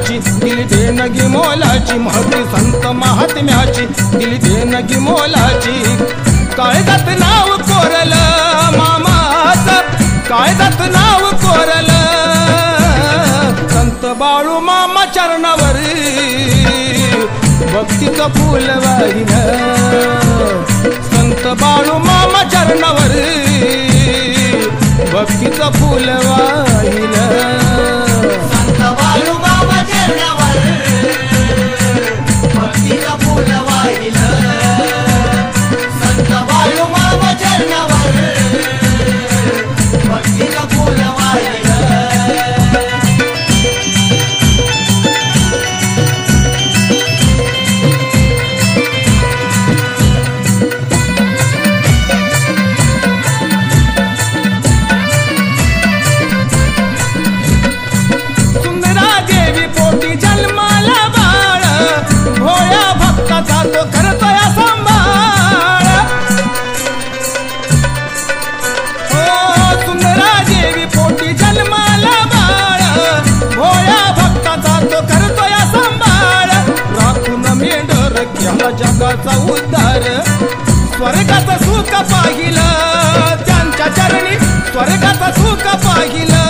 मोलाची दिली देणगी मोलाची महती संत महात्म्याची दिली देणगी मोलाची काळजात नाव कोरलं मामाचं काळजात नाव कोरलं संत बाळू मामा चरणावर भक्तीचं फूल वाहिलं संत बाळू मामा चरणावर भक्तीचं फूल वाहिलं संत बाळू मामा चरणावर भक्तीचं फूल वाहिलं संत बाळू मामा चरणावर भक्तीचं फूल वाहिलं जगाचा उद्धार स्वर्गाचं सुख पाहिलं त्यांच्या चरणी स्वर्गाचं सुख पाहिलं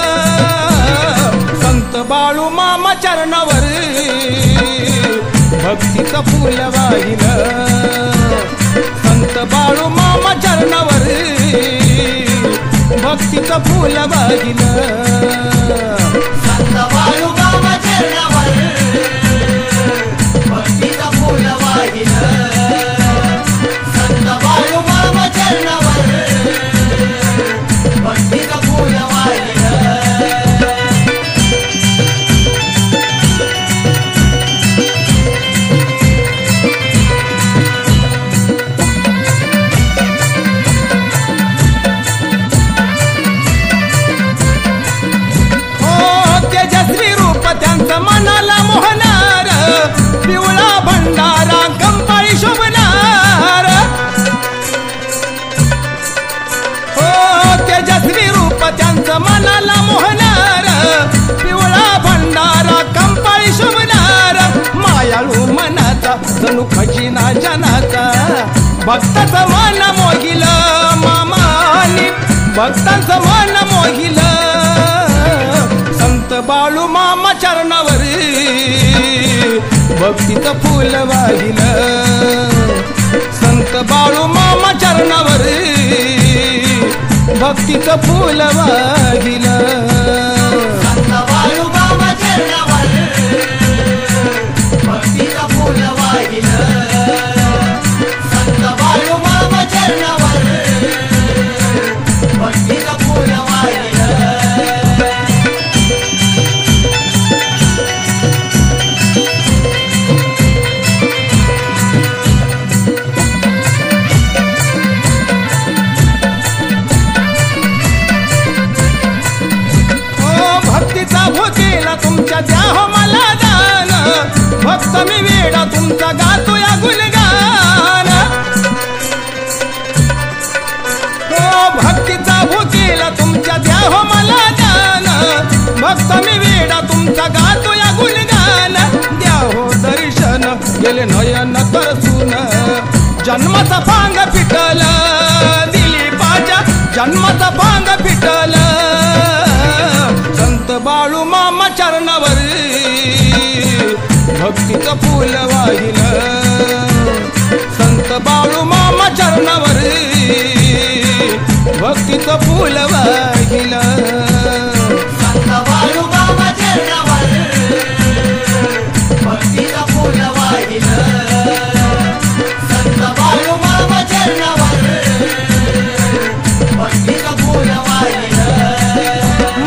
संत बाळू मामा चरणावर भक्तीचं फूल वाहिलं संत बाळू मामा चरणावर भक्तीचं फूल वाहिलं संत बाळू मामा चरणावर भक्तीचं फूल वाहिलं संत बाळू मामा चरणावर भक्तीचं फूल वाहिलं तेजस्वी रूप त्यांचं मनाला मोहनार पिवळा भंडारा कंपाळी शोभनार हो तेजस्वी रूप त्यांचं मनाला मोहनार पिवळा भंडारा कंपाळी शोभनार मायाळू मनाचा जणू खजिना जनाचा भक्ताचं मन मोहिलं मामानी भक्तांचं मन मोहिलं संत बाळू मामा चरणावर भक्तीचं फूल वाहिलं संत बाळू मामा चरणावर भक्तीचं फूल वाहिलं संत बाळू मामा चरणावर भक्तीचं फूल वाहिलं संत बाळू मामा चरणावर भक्तीचं फूल वाहिलं तुमच्या द्या हो मला दान भक्त मी वेडा तुमचा गातो या गुणगान हो भक्तीचा भुकेला तुमच्या द्या हो मला दान भक्त मी वेडा तुमचा गातो या गुणगान द्या हो दर्शन गेले नयन तरसून जन्माचा भांग फिटल दिलीपाच्या जन्माचा भांग फिटल संत बाळू मामा चरणावर भक्तीचं फूल वाहिलं संत बाळू मामा चरणावर भक्तीचं फूल वाहिलं संत बाळू मामा चरणावर भक्तीचं फूल वाहिलं संत बाळू मामा चरणावर भक्तीचं फूल वाहिलं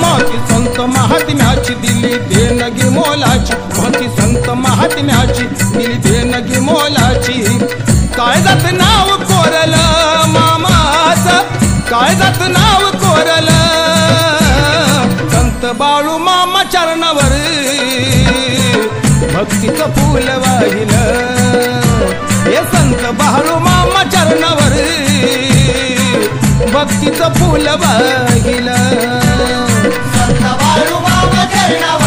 माती संत महात्म्याची दिली देणगी मोलाची माती संत महात्म्याची दिली देणगी मोलाची काळजात नाव कोरलं मामाचं काळजात नाव कोरलं संत बाळू मामा चरणावर भक्तीचं फूल वाहिलं हे संत बाळू मामा चरणावर भक्तीचं फूल वाहिलं संत बाळू मामा चरणावर